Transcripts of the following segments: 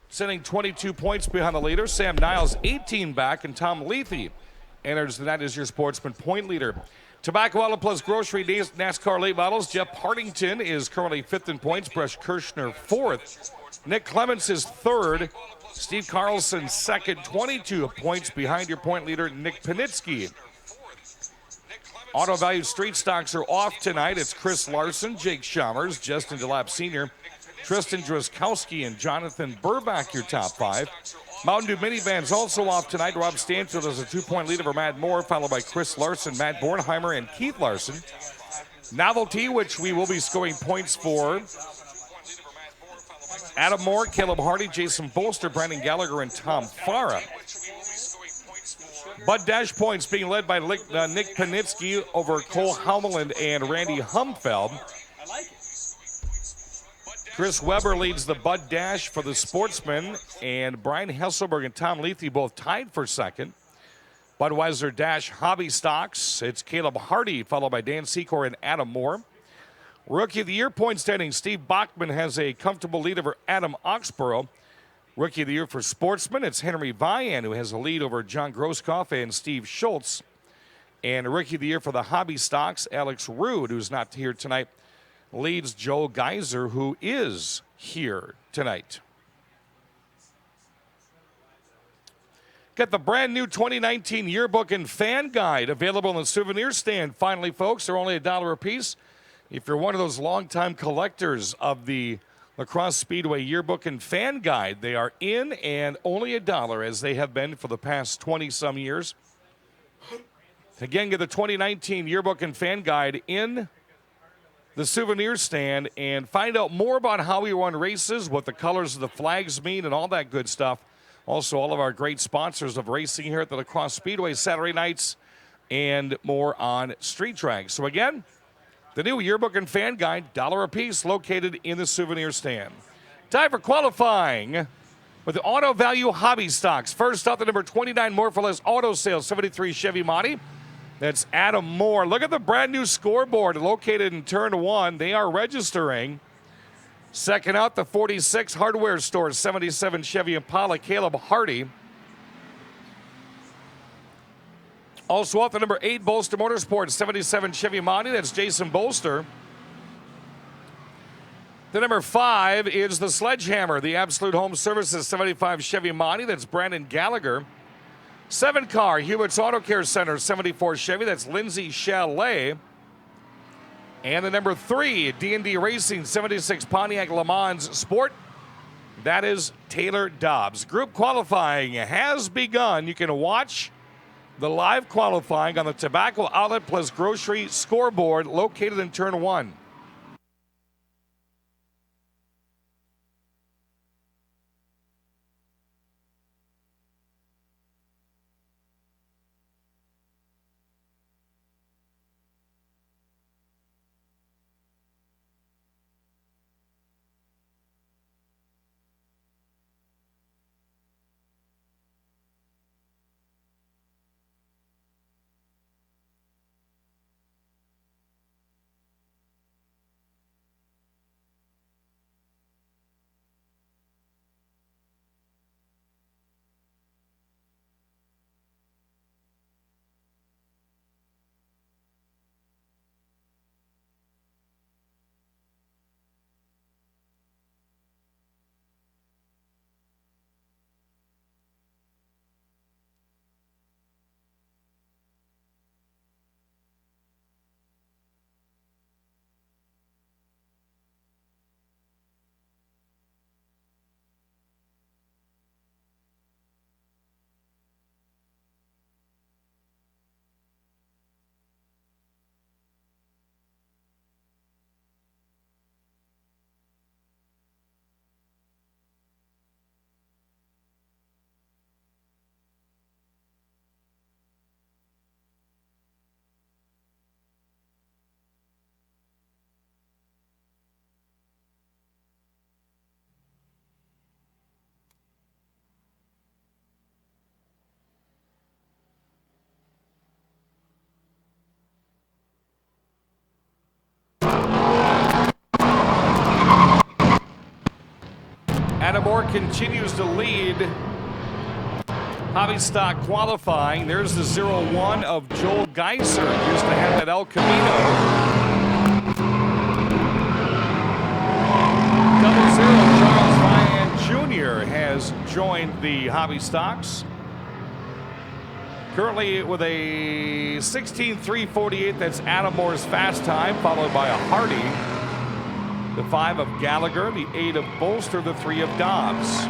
sitting 22 points behind the leader. Sam Niles 18 back, and Tom Lethe enters the night as your sportsman point leader. Tobacco Outlet Plus Grocery NASCAR late models. Jeff Partington is currently 5th in points. Brush Kirshner 4th. Nick Clements is 3rd. Steve Carlson 2nd, 22 points behind your point leader, Nick Panitsky. Auto Value Street Stocks are off tonight. It's Chris Larson, Jake Chalmers, Justin DeLapp Sr., Tristan Druskowski, and Jonathan Burbach, your top 5. Mountain Dew Minivans also off tonight. Rob Stanfield has a 2-point lead over Matt Moore, followed by Chris Larson, Matt Bornheimer, and Keith Larson. Novelty, which we will be scoring points for, Adam Moore, Caleb Hardy, Jason Bolster, Brandon Gallagher, and Tom Farah. Bud Dash points being led by Nick Panitsky over Cole Haumeland and Randy Humfeld. Chris Weber leads the Bud Dash for the Sportsmen, and Brian Hesselberg and Tom Lethe both tied for 2nd. Budweiser Dash Hobby Stocks, it's Caleb Hardy, followed by Dan Secor and Adam Moore. Rookie of the Year point standing, Steve Bachman has a comfortable lead over Adam Oxborough. Rookie of the Year for Sportsmen, it's Henry Vian, who has a lead over John Grosskopf and Steve Schultz. And Rookie of the Year for the Hobby Stocks, Alex Rude, who's not here tonight, leads Joe Geiser, who is here tonight. Get the brand new 2019 yearbook and fan guide available in the souvenir stand. Finally, folks, they're only $1 a piece. If you're one of those longtime collectors of the Crosse Speedway yearbook and fan guide, they are in and only $1, as they have been for the past 20-some years. Again, get the 2019 yearbook and fan guide in the souvenir stand and find out more about how we run races, what the colors of the flags mean, and all that good stuff. Also, all of our great sponsors of racing here at the Crosse Speedway Saturday nights and more on street tracks. So again, the new yearbook and fan guide, $1 a piece, located in the souvenir stand. Time for qualifying with the Auto Value Hobby Stocks. First up, the number 29 More for Less Auto Sales, 73 Chevy Monty. That's Adam Moore. Look at the brand new scoreboard located in turn 1. They are registering. Second out, the 46 Hardware Store, 77 Chevy Impala, Caleb Hardy. Also out, the number 8 Bolster Motorsports, 77 Chevy Monty. That's Jason Bolster. The number 5 is the Sledgehammer, the Absolute Home Services, 75 Chevy Monty. That's Brandon Gallagher. 7 car, Hewitt's Auto Care Center, 74 Chevy. That's Lindsay Chalet. And the number 3, D&D Racing, 76 Pontiac Le Mans Sport. That is Taylor Dobbs. Group qualifying has begun. You can watch the live qualifying on the Tobacco Outlet Plus Grocery scoreboard located in turn 1. Adamore continues to lead hobby stock qualifying. There's the 0-1 of Joel Geiser. Used to have that El Camino. 0-0 Charles Vian Jr. has joined the hobby stocks. Currently with a 16:3:48, that's Adamore's fast time, followed by a Hardy. The 5 of Gallagher, the 8 of Bolster, the 3 of Dobbs.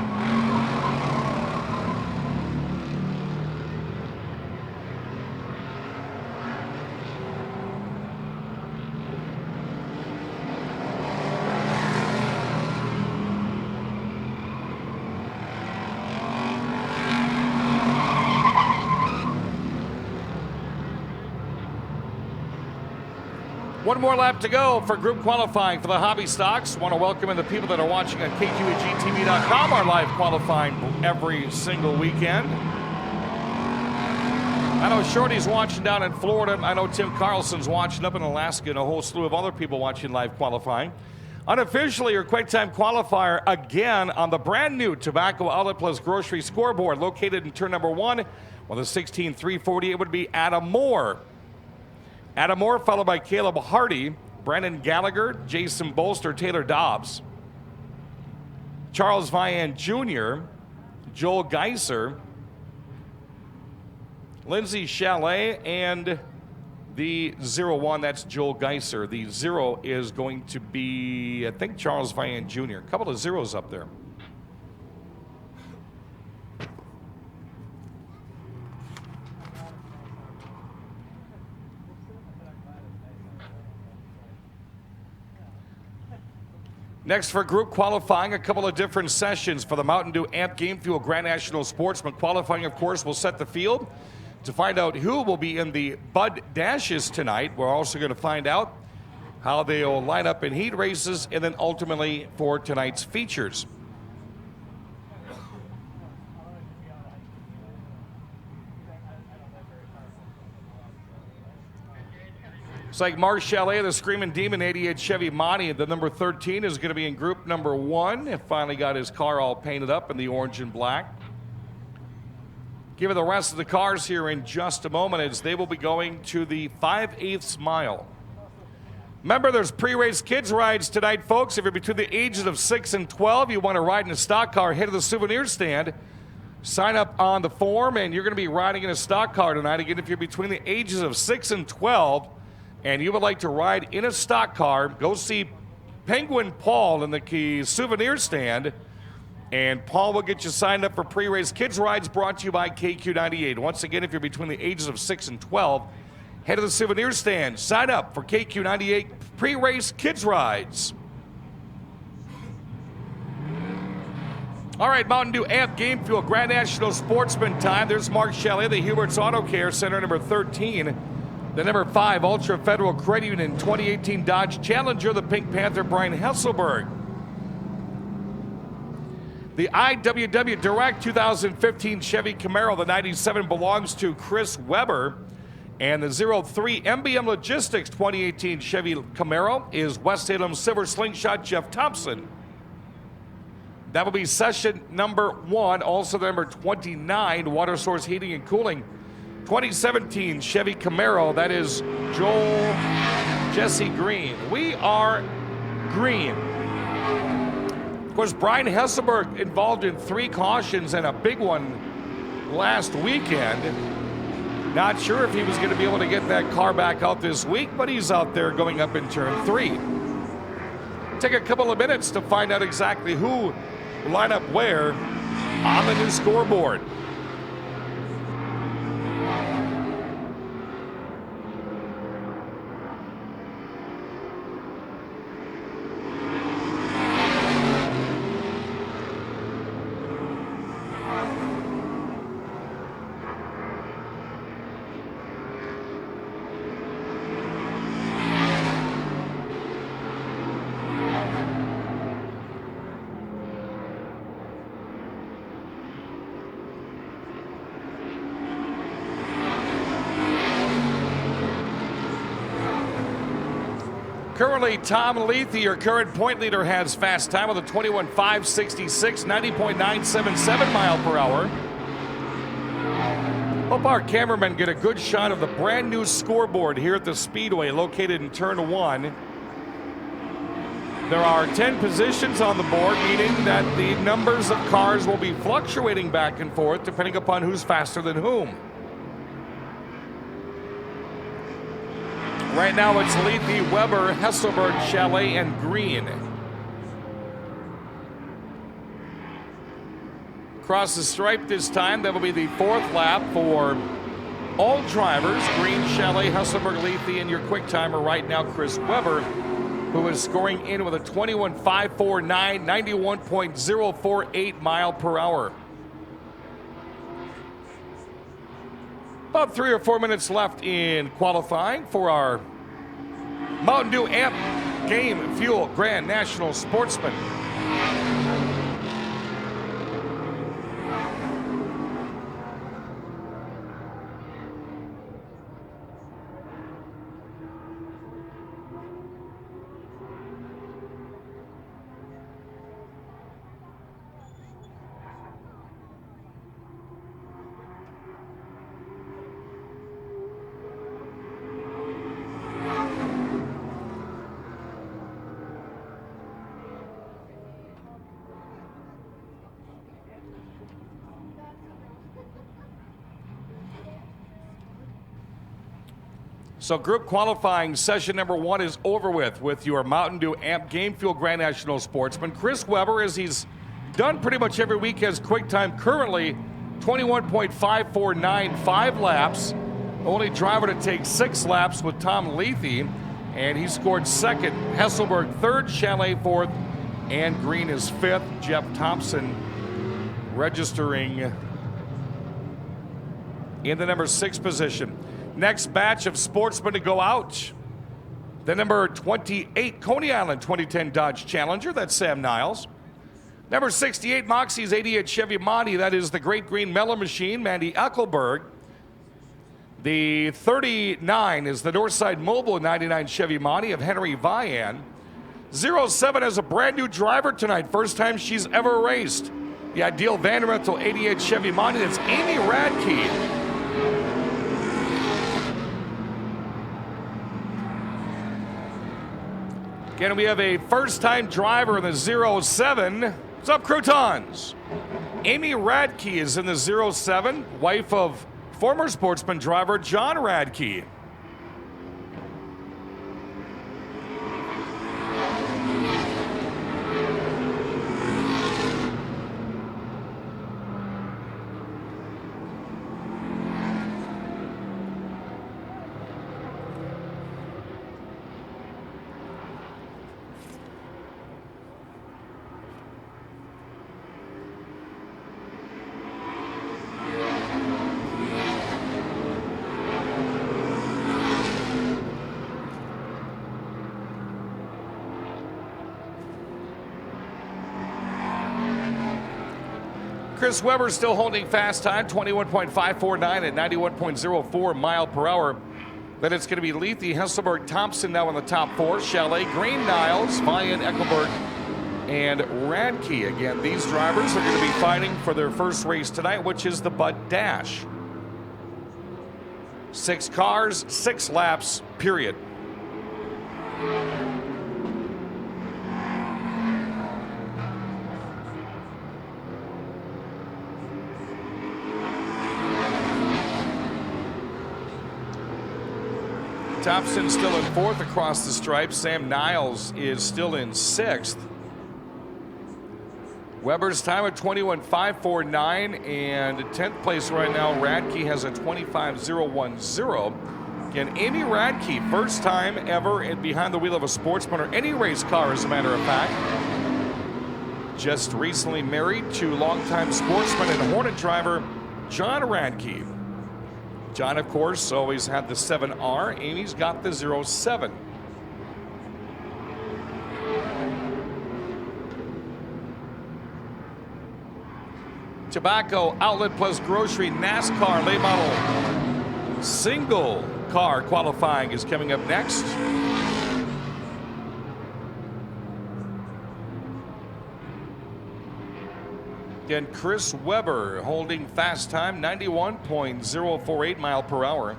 One more lap to go for group qualifying for the hobby stocks. Want to welcome in the people that are watching on KQEGTV.com, our live qualifying every single weekend. I know Shorty's watching down in Florida. I know Tim Carlson's watching up in Alaska, and a whole slew of other people watching live qualifying. Unofficially, your QuickTime qualifier again on the brand new Tobacco Outlet Plus Grocery Scoreboard, located in turn number 1. Well, the 16:3:48 would be Adamore. Adamore, followed by Caleb Hardy, Brandon Gallagher, Jason Bolster, Taylor Dobbs, Charles Vian Jr., Joel Geiser, Lindsay Chalet, and the 0-1, that's Joel Geiser. The 0 is going to be, I think, Charles Vian Jr. A couple of zeros up there. Next for group qualifying, a couple of different sessions for the Mountain Dew Amp Game Fuel Grand National Sportsman qualifying, of course, will set the field to find out who will be in the Bud Dashes tonight. We're also going to find out how they'll line up in heat races and then ultimately for tonight's features. It's like Mark Chalet, the Screaming Demon 88 Chevy Monty, the number 13, is going to be in group number 1. He finally got his car all painted up in the orange and black. Give you the rest of the cars here in just a moment as they will be going to the 5/8 mile. Remember, there's pre-race kids rides tonight, folks. If you're between the ages of 6 and 12, you want to ride in a stock car, head to the souvenir stand. Sign up on the form, and you're going to be riding in a stock car tonight. Again, if you're between the ages of 6 and 12, and you would like to ride in a stock car, go see Penguin Paul in the souvenir stand, and Paul will get you signed up for pre-race kids rides brought to you by KQ98. Once again, if you're between the ages of 6 and 12, head to the souvenir stand, sign up for KQ98 pre-race kids rides. All right, Mountain Dew Amp Game Fuel Grand National Sportsman time. There's Mark Chalet, the Hubert's Auto Care Center, number 13. The number 5 Ultra Federal Credit Union 2018 Dodge Challenger, the Pink Panther, Brian Hesselberg. The IWW Direct 2015 Chevy Camaro, the 97 belongs to Chris Weber. And the 03 MBM Logistics 2018 Chevy Camaro is West Salem Silver Slingshot Jeff Thompson. That will be session number 1. Also the number 29 Water Source Heating and Cooling 2017 Chevy Camaro, that is Joel Jesse Green. We are green. Of course, Brian Hesselberg involved in 3 cautions and a big one last weekend. Not sure if he was going to be able to get that car back out this week, but he's out there going up in turn 3. Take a couple of minutes to find out exactly who will line up where on the new scoreboard. Currently, Tom Lethe, your current point leader, has fast time with a 21.566, 90.977 mile per hour. Hope our cameramen get a good shot of the brand new scoreboard here at the Speedway, located in turn 1. There are 10 positions on the board, meaning that the numbers of cars will be fluctuating back and forth depending upon who's faster than whom. Right now it's Lethe, Weber, Hesselberg, Chalet, and Green. Across the stripe this time, that will be the 4th lap for all drivers. Green, Chalet, Hesselberg, Lethe, and your quick timer right now, Chris Weber, who is scoring in with a 21.549, 91.048 mile per hour. About 3 or 4 minutes left in qualifying for our Mountain Dew Amp Game Fuel Grand National Sportsman. So group qualifying session number 1 is over with your Mountain Dew Amp Game Fuel Grand National Sportsman. Chris Weber, as he's done pretty much every week, has quick time currently 21.549, 5 laps. Only driver to take 6 laps with Tom Lethe, and he scored 2nd. Hesselberg 3rd, Chalet 4th, and Green is 5th. Jeff Thompson registering in the number 6 position. Next batch of sportsmen to go out. The number 28 Coney Island 2010 Dodge Challenger, that's Sam Niles. Number 68 Moxie's 88 Chevy Monty, that is the Great Green Mellow Machine, Mandy Eckelberg. The 39 is the Northside Mobile 99 Chevy Monty of Henry Vian. 07 has a brand new driver tonight, first time she's ever raced. The Ideal Vandermental 88 Chevy Monty, that's Amy Radke. Again, we have a first-time driver in the 07. What's up, Croutons? Amy Radke is in the 07, wife of former sportsman driver John Radke. Chris Weber still holding fast time, 21.549 at 91.04 mile per hour. Then it's going to be Lethe, Hesselberg, Thompson now in the top 4. Chalet, Green, Niles, Vian, Eckelberg, and Radke. Again, these drivers are going to be fighting for their first race tonight, which is the Bud Dash. 6 cars, 6 laps, period. Thompson still in 4th across the stripe. Sam Niles is still in 6th. Weber's time at 21.549, and 10th place right now, Radke has a 25.010. Again, Amy Radke, first time ever behind the wheel of a sportsman or any race car, as a matter of fact. Just recently married to longtime sportsman and Hornet driver John Radke. John, of course, always had the 7R. Amy's got the 07. Tobacco Outlet Plus Grocery NASCAR late model single car qualifying is coming up next. Again, Chris Webber holding fast time, 91.048 mile per hour.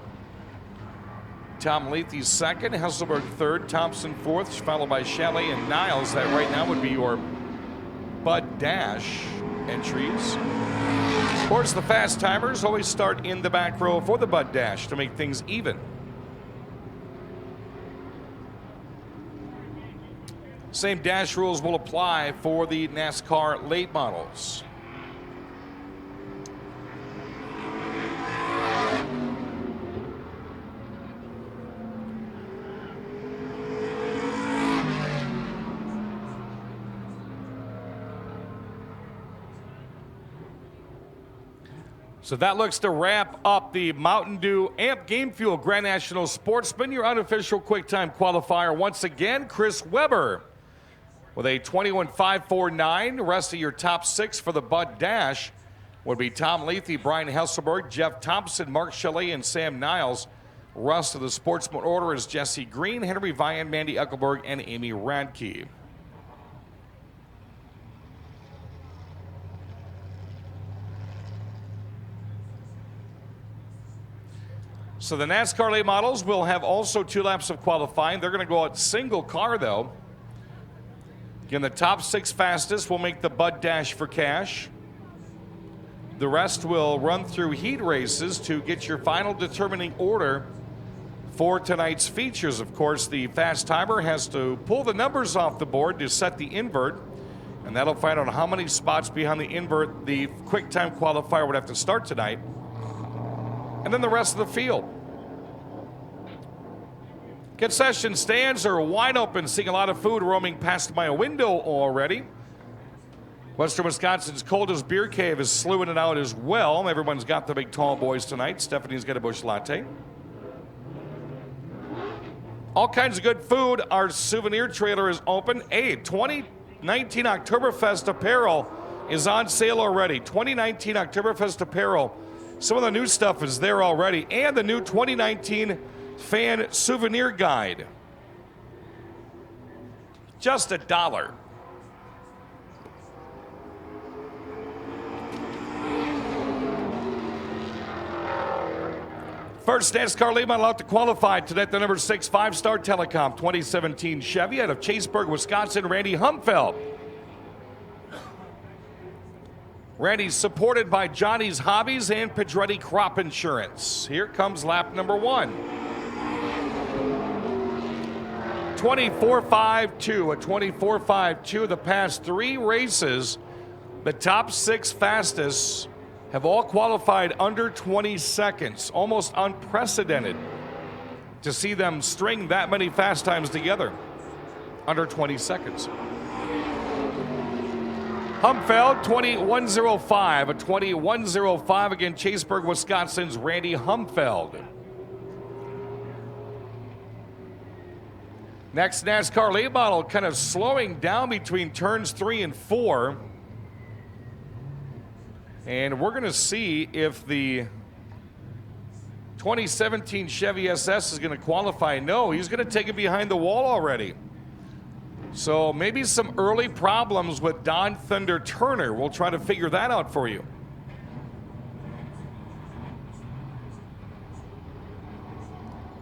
Tom Lethe second, Hesselberg third, Thompson fourth, followed by Chalet and Niles. That right now would be your Bud Dash entries. Of course, the fast timers always start in the back row for the Bud Dash to make things even. Same dash rules will apply for the NASCAR late models. So that looks to wrap up the Mountain Dew Amp Game Fuel Grand National Sportsman, your unofficial QuickTime qualifier. Once again, Chris Webber with a 21.549. The rest of your top six for the Bud Dash would be Tom Lethe, Brian Hesselberg, Jeff Thompson, Mark Chalet, and Sam Niles. Rest of the Sportsman order is Jesse Green, Henry Vian, Mandy Eckelberg, and Amy Radke. So the NASCAR late models will have also 2 laps of qualifying. They're going to go out single car, though. Again, the top 6 fastest will make the Bud Dash for cash. The rest will run through heat races to get your final determining order for tonight's features. Of course, the fast timer has to pull the numbers off the board to set the invert, and that'll find out how many spots behind the invert the QuickTime qualifier would have to start tonight. And then the rest of the field. Concession stands are wide open, seeing a lot of food roaming past my window already. Western Wisconsin's coldest beer cave is slewing it out as well. Everyone's got the big tall boys tonight. Stephanie's got a Busch Latte. All kinds of good food. Our souvenir trailer is open. 2019 Oktoberfest apparel is on sale already. 2019 Oktoberfest apparel. Some of the new stuff is there already, and the new 2019 Fan Souvenir Guide. Just $1. First NASCAR late model out to qualify tonight, the number 6 5-star Telecom 2017 Chevy out of Chaseburg, Wisconsin, Randy Humfeld. Randy's supported by Johnny's Hobbies and Pedretti Crop Insurance. Here comes lap number 1. 24.52, a 24.52. The past 3 races, the top 6 fastest have all qualified under 20 seconds. Almost unprecedented to see them string that many fast times together under 20 seconds. Humfeld, 21.05, a 21.05 again, Chaseburg, Wisconsin's Randy Humfeld. Next NASCAR late model kind of slowing down between turns 3 and 4. And we're going to see if the 2017 Chevy SS is going to qualify. No, he's going to take it behind the wall already. So maybe some early problems with Don Thunder Turner. We'll try to figure that out for you.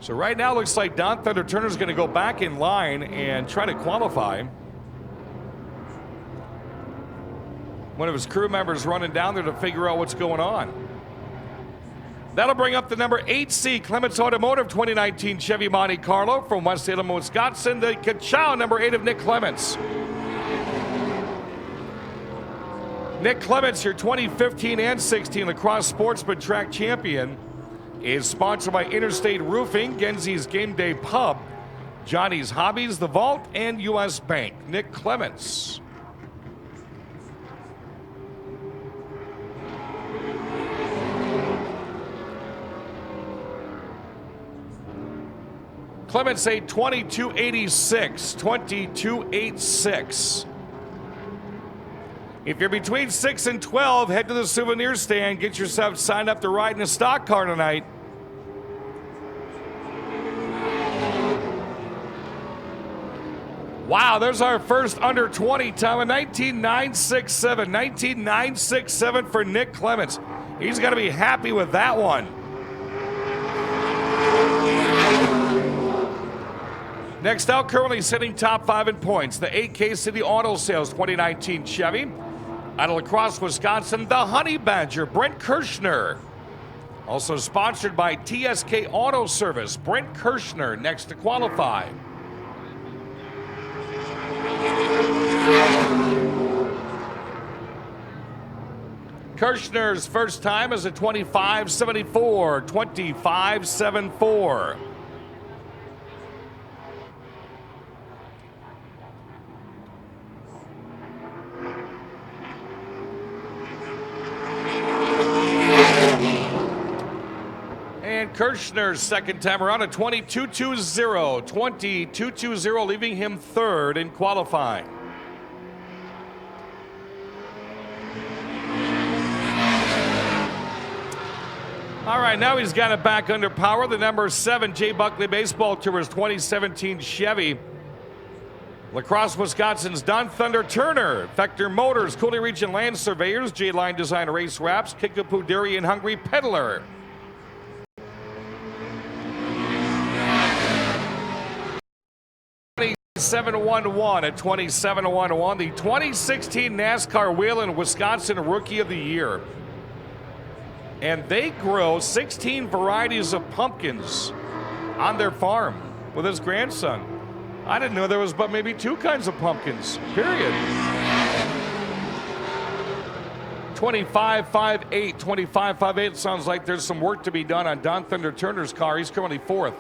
So right now looks like Don Thunder Turner's going to go back in line and try to qualify. One of his crew members running down there to figure out what's going on. That'll bring up the number 8C Clements Automotive 2019 Chevy Monte Carlo from West Salem, Wisconsin. The Ka-Chow number 8 of Nick Clements. Nick Clements, your 2015 and 16 Lacrosse Sportsman Track Champion, is sponsored by Interstate Roofing, Genzi's Game Day Pub, Johnny's Hobbies, The Vault, and U.S. Bank. Nick Clements. Clements a 22.86, 22.86. If you're between 6 and 12, head to the souvenir stand. Get yourself signed up to ride in a stock car tonight. Wow, there's our first under 20 time, a 19.967. 19.967 for Nick Clements. He's going to be happy with that one. Next out, currently sitting top 5 in points, the 8K City Auto Sales 2019 Chevy. Out of La Crosse, Wisconsin, the Honey Badger, Brent Kirschner. Also sponsored by TSK Auto Service, Brent Kirschner next to qualify. Kirschner's first time is a 25.74, 25.74. And Kirschner's second time around, a 22.20, 22.20, leaving him third in qualifying. All right, now he's got it back under power. The number 7 Jay Buckley Baseball Tours 2017 Chevy. La Crosse, Wisconsin's Don Thunder Turner. Vector Motors, Cooley Region Land Surveyors, J-Line Design Race Wraps, Kickapoo Dairy and Hungry Peddler. $27.11 at $27.11. The 2016 NASCAR Whelen Wisconsin Rookie of the Year. And they grow 16 varieties of pumpkins on their farm with his grandson. I didn't know there was but maybe 2 kinds of pumpkins, period. 25.58, 25.58. Sounds like there's some work to be done on Don Thunder Turner's car. He's currently 4th.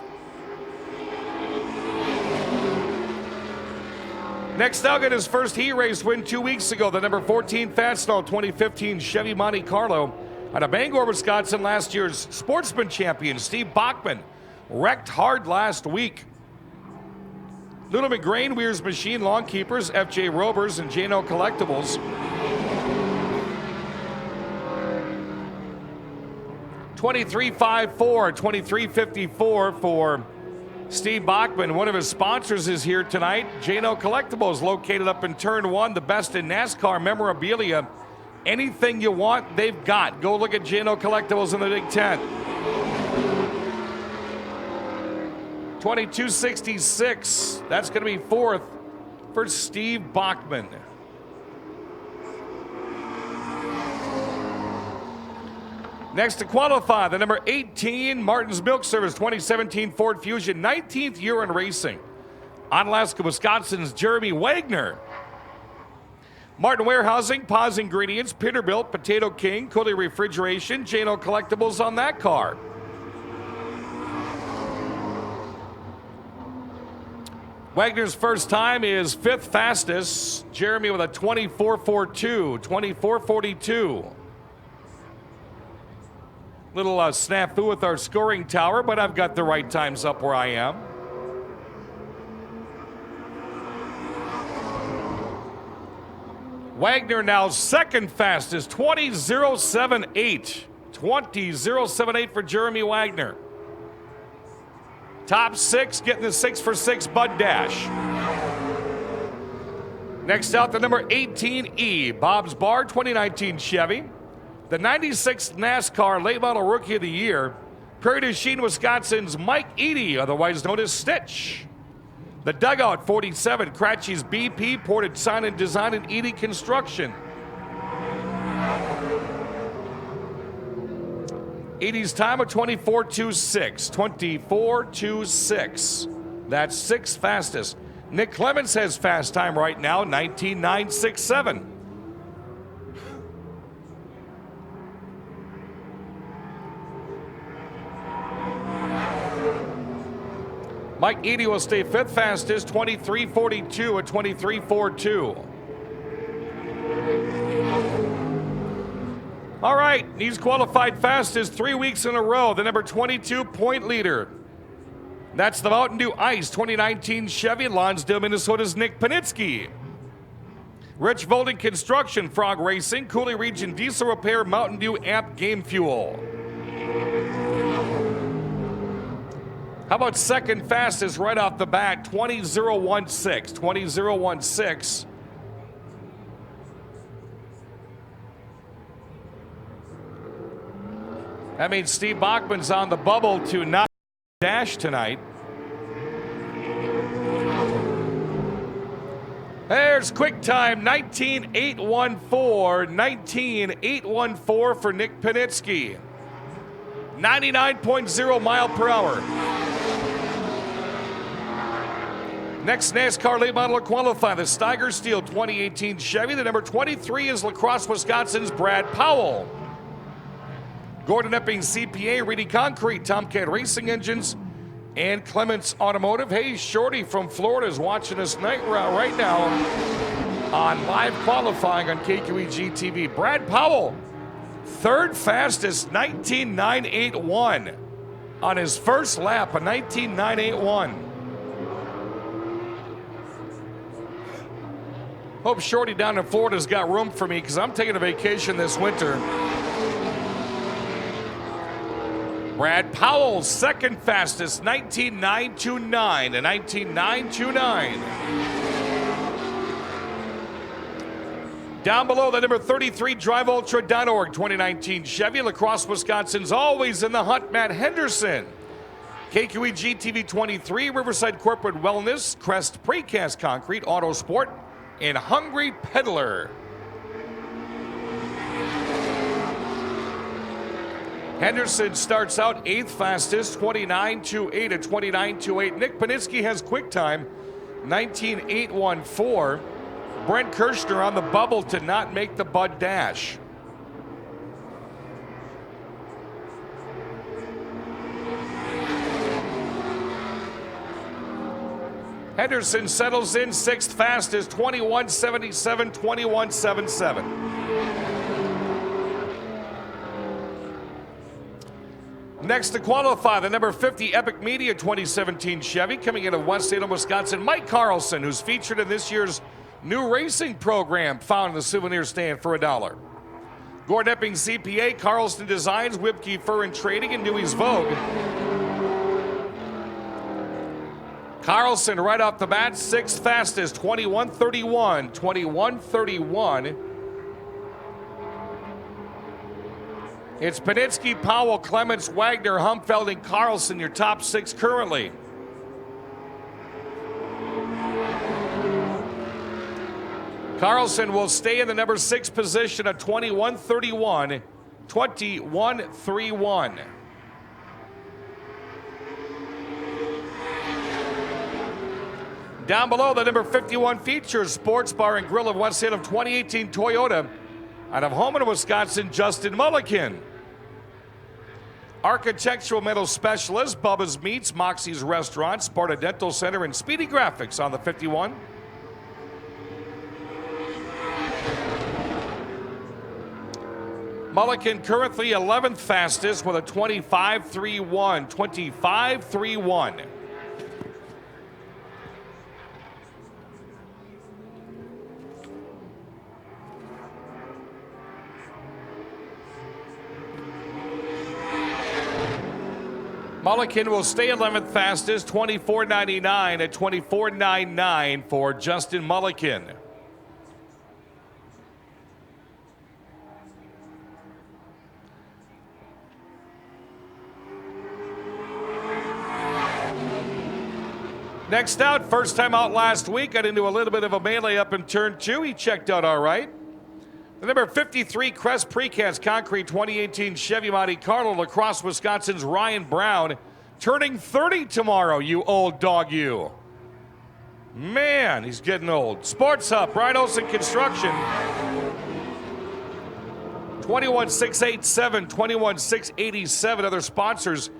Next out, got his first heat race win 2 weeks ago. The number 14 Fastenal 2015 Chevy Monte Carlo. Out of Bangor, Wisconsin, last year's sportsman champion, Steve Bachman, wrecked hard last week. Little McGrain, Weir's Machine, Lawn Keepers, FJ Rovers, and Jano Collectibles. 23.54, 23.54 for Steve Bachman. One of his sponsors is here tonight. Jano Collectibles, located up in Turn 1, the best in NASCAR memorabilia. Anything you want, they've got. Go look at Jano Collectibles in the Big Tent. 22.66. That's going to be 4th for Steve Bachman. Next to qualify, the number 18 Martin's Milk Service 2017 Ford Fusion, 19th year in racing. Onalaska, Wisconsin's Jeremy Wagner. Martin Warehousing, Paws Ingredients, Peterbilt, Potato King, Cooley Refrigeration, Jano Collectibles on that car. Wagner's first time is 5th fastest. Jeremy with a 24.42, 24.42. Little snafu with our scoring tower, but I've got the right times up where I am. Wagner now second fastest, 20.078. 20.078 for Jeremy Wagner. Top 6, getting the 6 for 6 Bud Dash. Next out, the number 18E, Bob's Bar 2019 Chevy. The 96th NASCAR Late Model Rookie of the Year, Prairie du Chien, Wisconsin's Mike Eady, otherwise known as Stitch. The Dugout 47, Cratchy's BP, Ported Sign and Design, and Eady Construction. Eady's time of 24.26, 24.26. That's 6th fastest. Nick Clements has fast time right now, 19.967. Mike Eady will stay 5th fastest, 23.42 at 23.42. All right, he's qualified fastest 3 weeks in a row. The number 22 point leader. That's the Mountain Dew Ice 2019 Chevy, Lonsdale, Minnesota's Nick Panitsky. Rich Volden Construction, Frog Racing, Cooley Region Diesel Repair, Mountain Dew Amp Game Fuel. How about second fastest right off the bat? 20.016. 20.016. That means Steve Bachman's on the bubble to not dash tonight. There's quick time, 19.814. 19.814 for Nick Panitsky. 99.0 mile per hour. Next NASCAR late model to qualify, the Steiger Steel 2018 Chevy. The number 23 is La Crosse, Wisconsin's Brad Powell. Gordon Epping CPA, Reedy Concrete, Tomcat Racing Engines, and Clements Automotive. Hey, Shorty from Florida is watching us right now on live qualifying on KQEG TV. Brad Powell, third fastest, 19.981 on his first lap, a 19.981. Hope Shorty down in Florida's got room for me because I'm taking a vacation this winter. Brad Powell, second fastest, 19.929, a 19.929. Down below, the number 33 DriveUltra.org 2019 Chevy. La Crosse, Wisconsin's always in the hunt, Matt Henderson. KQEG TV 23, Riverside Corporate Wellness, Crest Precast Concrete, Autosport, and Hungry Peddler. Henderson starts out 8th fastest, 29.28 at 29.28. Nick Panitsky has quick time, 19.814. Brent Kirschner on the bubble to not make the Bud Dash. Henderson settles in 6th fastest, 21.77, 21.77. Next to qualify, the number 50 Epic Media 2017 Chevy, coming into West Salem, Wisconsin, Mike Carlson, who's featured in this year's new racing program found in the souvenir stand for $1. Gordon Epping CPA, Carlson Designs, Wibke Fur and Trading, and Dewey's Vogue. Carlson right off the bat, 6th fastest, 21.31, 21.31. It's Panitsky, Powell, Clements, Wagner, Humfeld, and Carlson, your top 6 currently. Carlson will stay in the number 6 position at 21.31, 21.31. Down below, the number 51 features Sports Bar and Grill of West Salem 2018 Toyota. Out of Homan, Wisconsin, Justin Mulliken. Architectural Metal Specialist, Bubba's Meats, Moxie's Restaurant, Sparta Dental Center, and Speedy Graphics on the 51. Mulliken currently 11th fastest with a 25.31, 25.31. Mulliken will stay 11th fastest, 24.99 at 24.99 for Justin Mulliken. Next out, first time out last week, got into a little bit of a melee up in turn 2. He checked out all right. The number 53 Crest Precast Concrete 2018 Chevy Monte Carlo, La Crosse, Wisconsin's Ryan Brown, turning 30 tomorrow, you old dog you. Man, he's getting old. Sports Hub, Brian Olson Construction. 21.687, 21.687. Other sponsors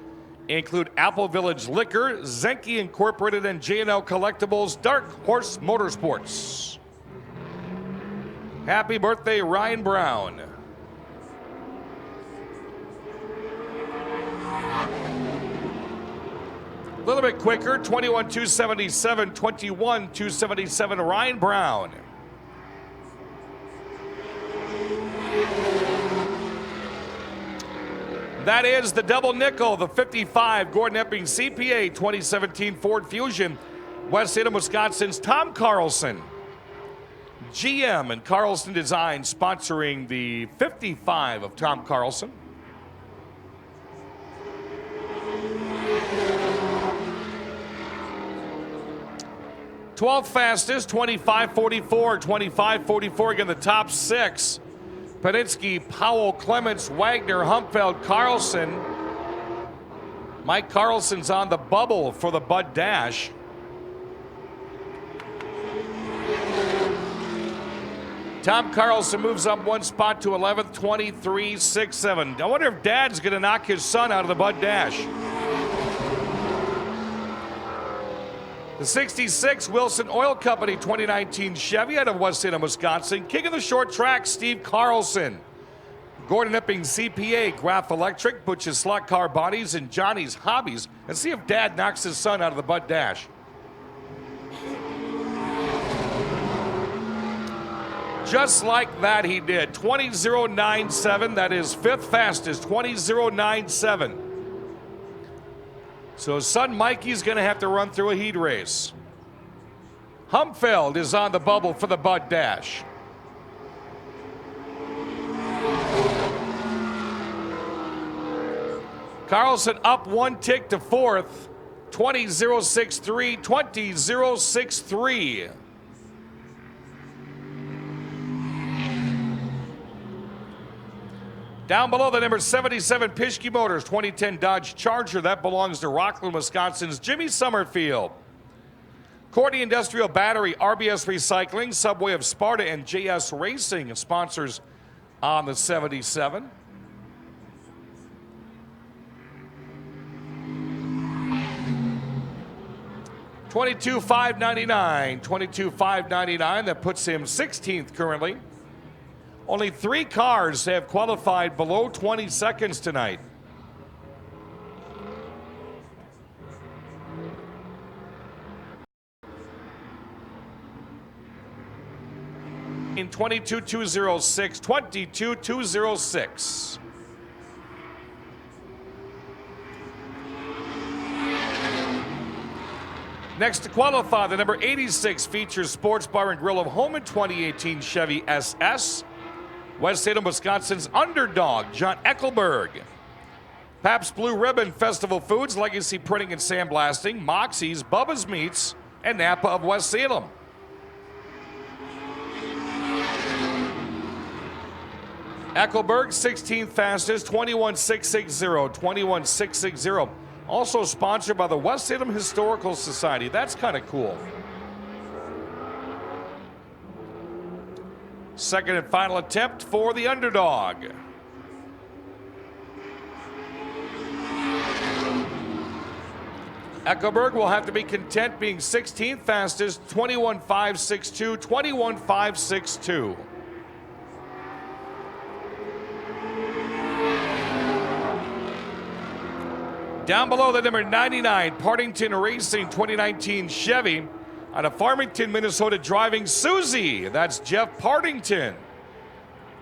include Apple Village Liquor, Zenke Incorporated, and J&L Collectibles, Dark Horse Motorsports. Happy birthday, Ryan Brown. A little bit quicker, 21.277, 21.277, Ryan Brown. That is the double nickel, the 55 Gordon Epping CPA 2017 Ford Fusion. West Salem, Wisconsin's Tom Carlson. GM and Carlson Design sponsoring the 55 of Tom Carlson. Twelfth fastest, 25:44, 25:44. Again, the top six. Panitsky, Powell, Clements, Wagner, Humpfeld, Carlson. Mike Carlson's on the bubble for the Bud Dash. Tom Carlson moves up one spot to 11th, 23.67. I wonder if Dad's going to knock his son out of the Bud Dash. The 66 Wilson Oil Company 2019 Chevy out of West Salem, Wisconsin. King of the short track, Steve Carlson. Gordon Epping CPA, Graph Electric, Butch's Slot Car Bodies, and Johnny's Hobbies. And see if Dad knocks his son out of the Bud Dash. Just like that he did. 20.097, that is fifth fastest, 20.097. So son Mikey's going to have to run through a heat race. Humpfeld is on the bubble for the Bud Dash. Carlson up one tick to fourth, 20.063, 20.063. Down below, the number 77 Pischke Motors 2010 Dodge Charger. That belongs to Rockland, Wisconsin's Jimmy Summerfield. Cordy Industrial Battery, RBS Recycling, Subway of Sparta, and JS Racing sponsors on the 77. $22,599. That puts him 16th currently. Only 3 cars have qualified below 20 seconds tonight. In 22.206, 22.206. Next to qualify, the number 86 features Sports Bar and Grill of Home in 2018 Chevy SS. West Salem, Wisconsin's Underdog, John Eckelberg. Pabst Blue Ribbon Festival Foods, Legacy Printing and Sandblasting, Moxie's, Bubba's Meats, and Napa of West Salem. Eckelberg, 16th fastest, 21.660, 21.660. Also sponsored by the West Salem Historical Society. That's kind of cool. Second and final attempt for the Underdog. Eckelberg will have to be content being 16th fastest, 21.562, 21.562. Down below, the number 99 Partington Racing 2019 Chevy out of Farmington, Minnesota, driving Susie. That's Jeff Partington.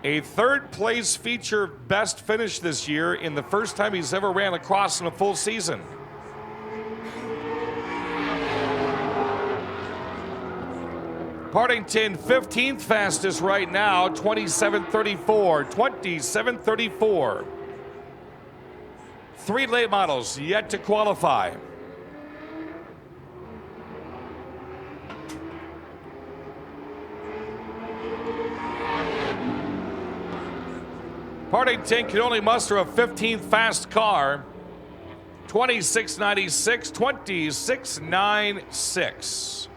A third place feature best finish this year in the first time he's ever ran lacrosse in a full season. Partington 15th fastest right now, 27.34, 27.34. 3 late models yet to qualify. Partington can only muster a 15th fast car. 26.96, 26.96.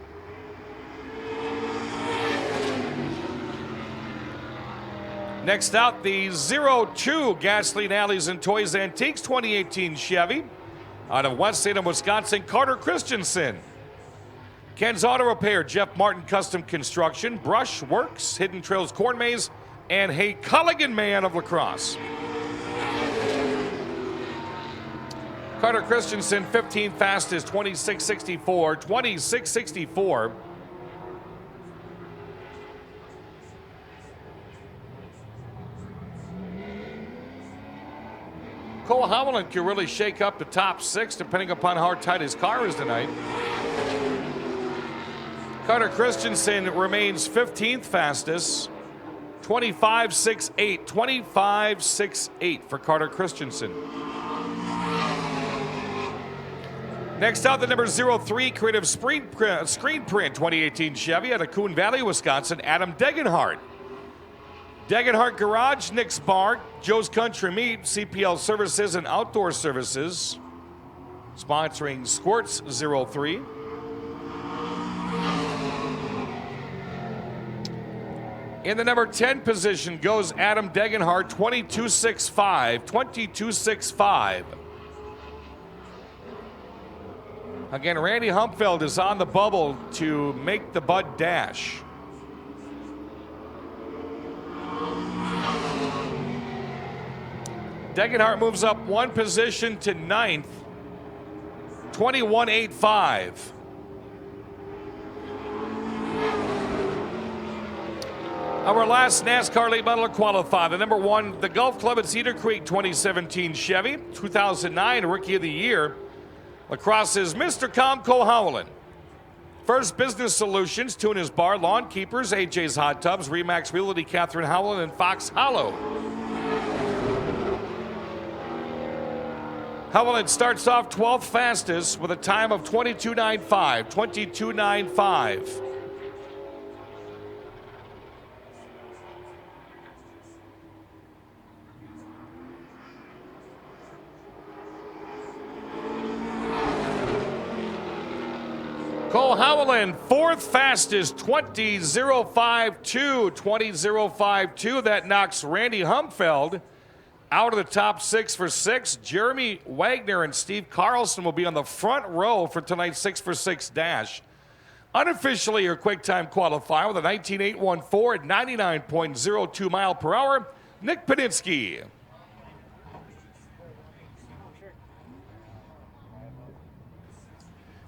Next out, the 02 Gasoline Alleys and Toys Antiques 2018 Chevy out of West Salem, Wisconsin, Carter Christensen. Ken's Auto Repair, Jeff Martin Custom Construction, Brush Works, Hidden Trails Corn Maze, and Hay Culligan Man of Lacrosse. Carter Christensen, 15th fastest, 26.64, 26.64. Cole Howland can really shake up the top 6 depending upon how tight his car is tonight. Carter Christensen remains 15th fastest. 25.68. 25.68 for Carter Christensen. Next out, the number 03 Creative Screen Print 2018 Chevy out of Coon Valley, Wisconsin, Adam Degenhardt. Degenhardt Garage, Nick's Bar, Joe's Country Meat, CPL Services and Outdoor Services, sponsoring Squirts 03. In the number 10 position goes Adam Degenhardt, 22.65. 22.65. Again, Randy Humpfeld is on the bubble to make the Bud dash. Degenhardt moves up 1 position to 9th, 21.85. Our last NASCAR late model qualifier, the number 1, the Golf Club at Cedar Creek 2017 Chevy, 2009 Rookie of the Year. Lacrosse's Mr. Com Cole Howland. First Business Solutions, Tune His Bar, Lawn Keepers, AJ's Hot Tubs, Remax Realty, Catherine Howland, and Fox Hollow. Howland starts off 12th fastest with a time of 22.95. 22.95. Cole Howland, 4th fastest, 20.052. 20.052. That knocks Randy Humpfeld out of the top 6 for 6. Jeremy Wagner and Steve Carlson will be on the front row for tonight's 6 for 6 dash. Unofficially, your quick time qualifier with a 19.814 at 99.02 mile per hour, Nick Paninsky.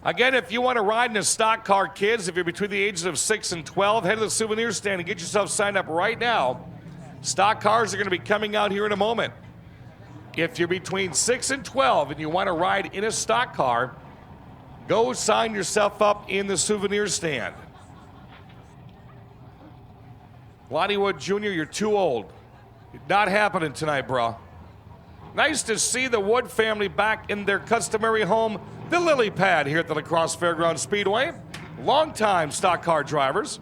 Again, if you want to ride in a stock car, kids, if you're between the ages of 6 and 12, head to the souvenir stand and get yourself signed up right now. Stock cars are going to be coming out here in a moment. If you're between 6 and 12 and you want to ride in a stock car, go sign yourself up in the souvenir stand. Lonnie Wood Jr., you're too old. Not happening tonight, bro. Nice to see the Wood family back in their customary home, the Lily Pad, here at the La Crosse Fairgrounds Speedway. Longtime stock car drivers.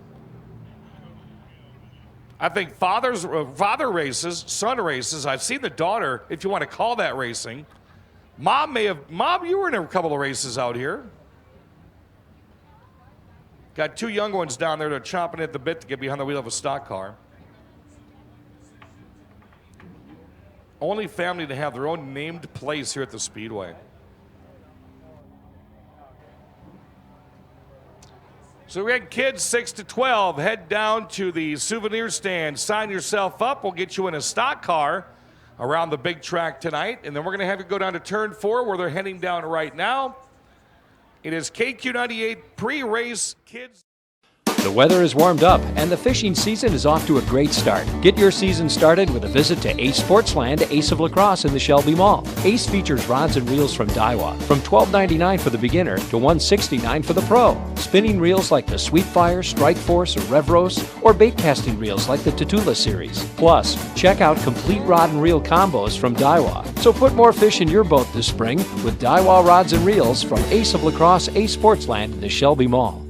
I think father races, son races. I've seen the daughter, if you want to call that racing. Mom, you were in a couple of races out here. Got 2 young ones down there that are chomping at the bit to get behind the wheel of a stock car. Only family to have their own named place here at the Speedway. So we had kids 6 to 12. Head down to the souvenir stand. Sign yourself up. We'll get you in a stock car around the big track tonight. And then we're going to have you go down to turn 4 where they're heading down right now. It is KQ98 pre-race kids. The weather is warmed up and the fishing season is off to a great start. Get your season started with a visit to Ace Sportsland, Ace of La Crosse in the Shelby Mall. Ace features rods and reels from Daiwa, from $12.99 for the beginner to $169 for the pro. Spinning reels like the Sweetfire, Strike Force, or Revros, or bait casting reels like the Tatula series. Plus, check out complete rod and reel combos from Daiwa. So put more fish in your boat this spring with Daiwa rods and reels from Ace of La Crosse, Ace Sportsland in the Shelby Mall.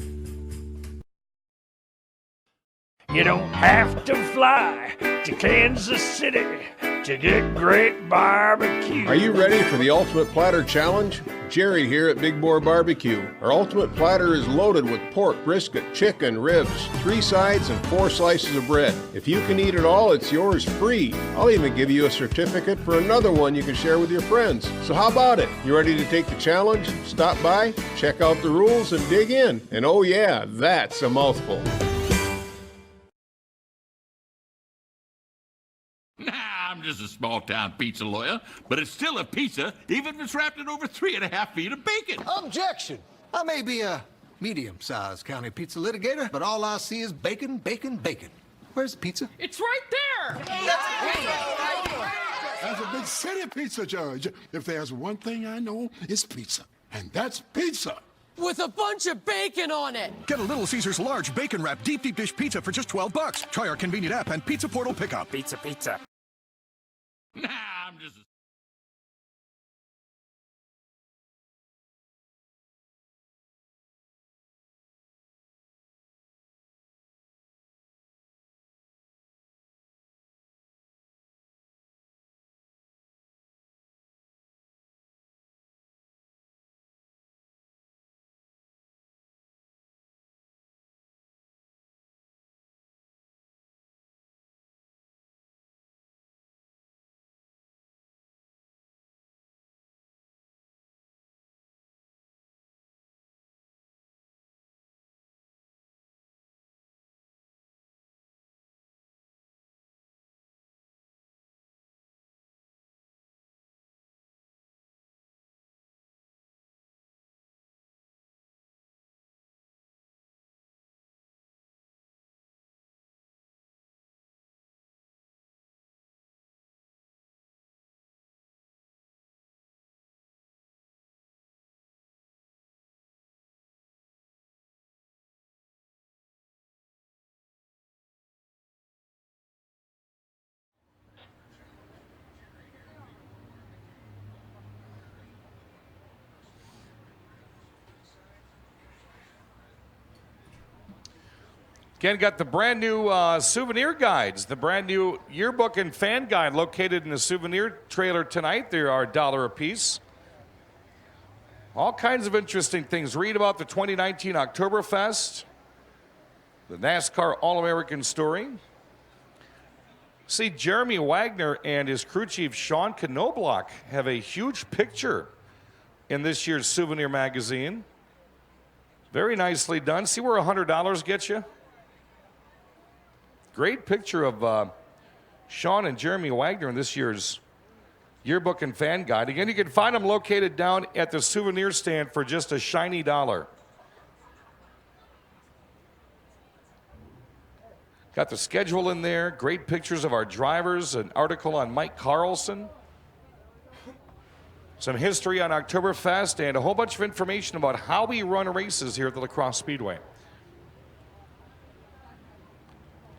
You don't have to fly to Kansas City to get great barbecue. Are you ready for the Ultimate Platter Challenge? Jerry here at Big Boar Barbecue. Our Ultimate Platter is loaded with pork, brisket, chicken, ribs, 3 sides, and 4 slices of bread. If you can eat it all, it's yours free. I'll even give you a certificate for another one you can share with your friends. So how about it? You ready to take the challenge? Stop by, check out the rules, and dig in. And oh yeah, that's a mouthful. I'm just a small-town pizza lawyer, but it's still a pizza, even if it's wrapped in over 3.5 feet of bacon. Objection! I may be a medium-sized county pizza litigator, but all I see is bacon, bacon, bacon. Where's the pizza? It's right there! As a big city pizza judge, if there's one thing I know, it's pizza. And that's pizza. With a bunch of bacon on it. Get a Little Caesars large bacon wrap deep dish pizza for just $12. Try our convenient app and Pizza Portal pickup. Pizza. Nah, I'm just a Again, got the brand new souvenir guides, the brand new yearbook and fan guide located in the souvenir trailer tonight. They are $1 a piece. All kinds of interesting things. Read about the 2019 Oktoberfest, the NASCAR All-American story. See, Jeremy Wagner and his crew chief, Sean Knobloch, have a huge picture in this year's souvenir magazine. Very nicely done. See where $100 gets you? Great picture of Sean and Jeremy Wagner in this year's yearbook and fan guide. Again, you can find them located down at the souvenir stand for just a shiny $1. Got the schedule in there, great pictures of our drivers, an article on Mike Carlson, some history on Oktoberfest, and a whole bunch of information about how we run races here at the Crosse Speedway.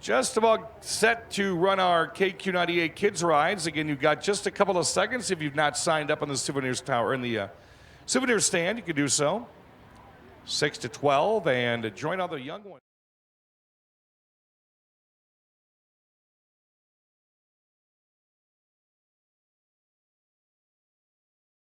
Just about set to run our KQ98 Kids rides. Again, you've got just a couple of seconds. If you've not signed up on the souvenirs tower in the souvenir stand, you can do so. 6 to 12, and join all the young ones.